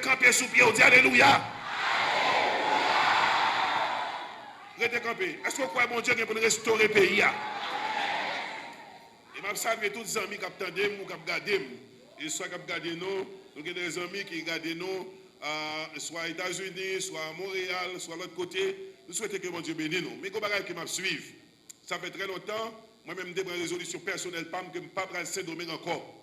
camper sous pied, on dit alléluia. Restez camper. Est-ce que vous croyez mon Dieu pour restaurer le pays? Et je salue tous les amis qui attendent ou qui regardent. Et soit qui regardent nous, nous avons des amis qui regardent nous, soit aux États-Unis, soit à Montréal, soit à l'autre côté. Nous souhaitons que mon Dieu bénisse nous. Mais comment qui m'a suivi? Ça fait très longtemps, moi-même, je prends une résolution personnelle PAM que je ne pas prendre Saint-Domingue encore.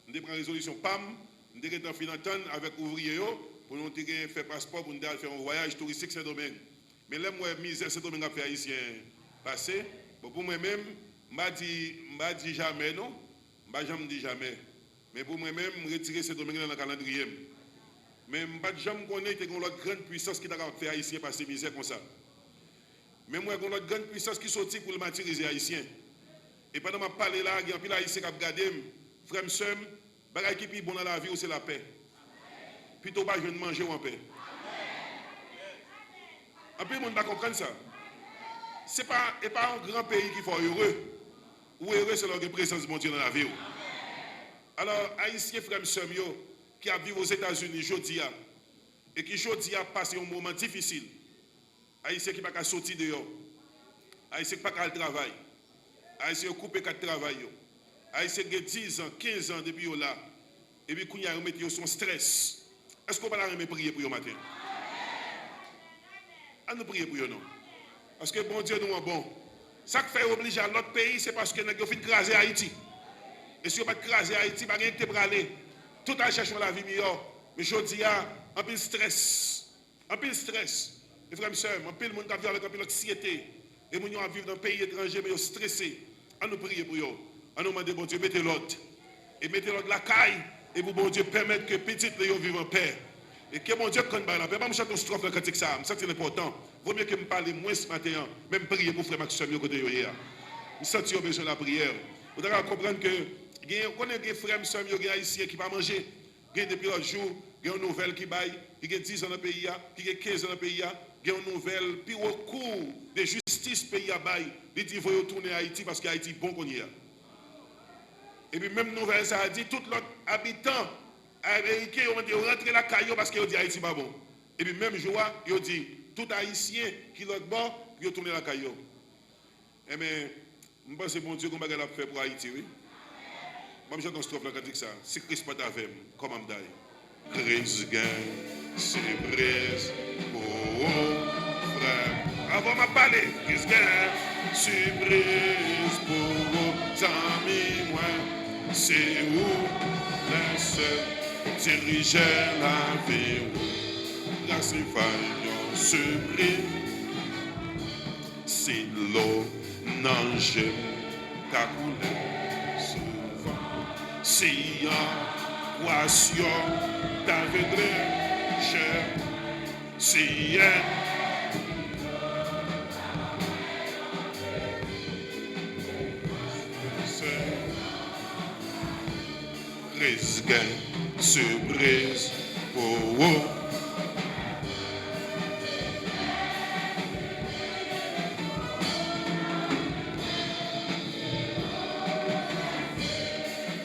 Je prends une résolution PAM, je suis en Finlanton avec ouvriers pour nous faire passeport pour nous faire un voyage touristique Saint-Domingue. Mais là, moi, misère Saint-Domingue a fait haïtien passé. Bon, pour moi-même, je ne dis jamais non, je ne dis jamais. Mais pour moi-même, je retire Saint-Domingue dans le calendrier. Mais je ne dis jamais connaître une grande puissance qui a fait haïtien passer misère comme ça. Mais moi, j'ai une grande puissance qui sortit pour le martyriser haïtien. Et pendant que je parle là, il y a un peu d'haïtien qui a regardé, frère, soeur, ce qui est bon dans la vie, c'est la paix. Plutôt pas je ne manger en paix. Un peu de monde ne comprendre ça. Ce n'est pas un grand pays qui faut heureux. Ou heureux, c'est la présence de mon Dieu dans la vie. Alors, haïtien, frère, soeur, qui a vécu aux États-Unis, aujourd'hui, et qui aujourd'hui a passé un moment difficile. Haïtien qui n'a pas sorti dehors. Haïtien qui n'a pas travail. Haïtien qui a coupé 4 travail. Haïtien qui a 10 ans, 15 ans depuis là. Et puis, il y a remis son stress. Est-ce qu'on va la prier pour eux matin? On nous prier pour eux, non? Parce que bon Dieu nous est bon. Ça qui fait obliger à l'autre pays, c'est parce que nous avons fait craser Haïti. Et si on ne pas craser Haïti, pas rien que pour aller. Tout en cherchant la vie meilleure. Mais je dis, un peu de stress. Un peu de stress. Et frères et sœurs, un peu de monde qui vit avec un peu d'anxiété. Et nous vivons dans un pays étranger, mais ils sont stressés. On nous prie pour eux. On nous demande, bon Dieu, mettez l'autre. Et mettez l'autre la caille. Et pour bon Dieu permettre que petit les vivent en paix. Et que mon Dieu connaisse la paix. Je ne chante une strophe dans le cantique ça. C'est important. Vaut mieux que me parle moins ce matin. Même prier pour frère Maxime côté de hier. Je sens qu'il y a besoin de la prière. Vous devez comprendre que on a des frères Maxime qui sont haïtiens qui ne pas manger. Depuis l'autre jour, il y a une nouvelle qui baille. Il y a 10 ans dans le pays, il y a 15 ans dans le pays. Il y a une nouvelle, puis au cours de justice pays à bail, il dit qu'il faut retourner à Haïti parce qu'Haïti est bon qu'on y a. Et puis même nouvelle, ça a dit, tout l'autre habitant américain, ils ont dit, rentrer la caillou parce qu'ils ont dit Haïti pas bon. Et puis même jour, ils ont dit, tout haïtien qui l'autre bon, ils ont tourné la caillou. Eh bien, je pense que bon Dieu qu'on va faire pour Haïti, oui. Moi, je suis dans le ça. Si Christ pas avec moi, comment me dire? Christ gagne, c'est brise, oh, frère. Avant de parler, Christ gagne, c'est brise, pour amis, moi. C'est où les seuls dirigeaient la vie. La séfaillon se brille. C'est l'eau, n'ange, ta couleur, souvent. Si en poisson, t'aveuglé, cher. Si Risquin se brise pour vous.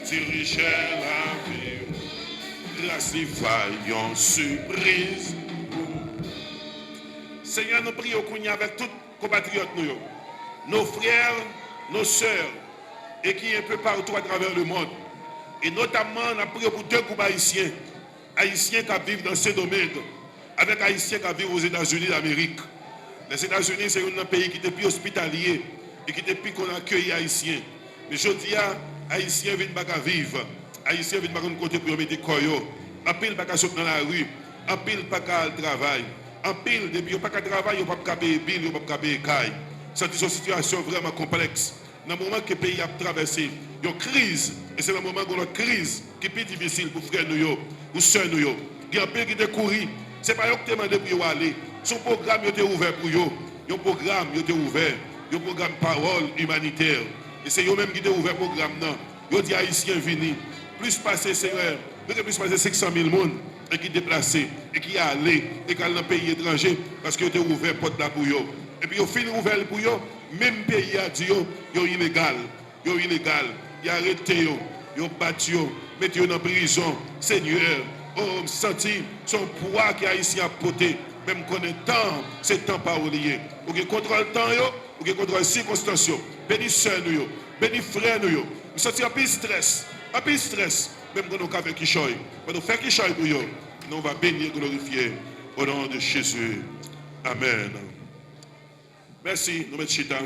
Diriger la vie, grâce et vaillant surprise. Seigneur, nous prions avec tous les compatriotes, nos frères, nos sœurs, et qui est un peu partout à travers le monde. Et notamment, on a prié pour 2 groupes haïtiens. Haïtiens qui vivent dans Saint-Domingue, avec Haïtiens qui vivent aux États-Unis d'Amérique. Les États-Unis, c'est un pays qui est plus hospitalier et qui est plus qu'on accueille Haïtiens. Mais je dis, Haïtiens viennent pas vivre. Haïtiens viennent pas côté pour mettre des coyotes. En pile, pas sortir dans la rue. En pile, pas travail. En pile, depuis qu'ils n'ont pas de travail, ils n'ont pas de payer bill, ils n'ont pas de payer caille. C'est une situation vraiment complexe. Dans le moment que le pays a traversé, il y a une crise. Et c'est le moment où il y a une crise qui est plus difficile pour frères nous, pour soeurs nous. Il y a un pays qui est couru. Ce n'est pas eux qui demandé pour aller. Son programme était ouvert pour eux. Il y a un programme qui était ouvert. Il y a un programme parole humanitaire. Et c'est eux-mêmes qui ont ouvert le programme. Ils ont dit Haïtiens venus. Plus passer, Seigneur, plus passer 500 000 personnes qui sont déplacés et qui sont allés et qui sont dans le pays étranger parce qu'ils ont ouvert la porte là pour eux. Et puis ils ont fini ouvert pour eux. Même pays a dit ils sont illégal. Ils sont illégal. Ils ont arrêté, ils ont battu, mis dans la prison. Seigneur, Oh, senti son poids qui a ici à porter. Même qu'on est temps, c'est temps pas oublié. Ou que contrôle le temps, ou que contrôle les circonstances. Bénis soeur nous, bénis frère nous. Nous sentons un peu stress, même quand nous avons Kishoy. Quand nous faisons Kishoy pour nous, nous va bénir, glorifier au nom de Jésus. Amen. Merci, nous mettons chita.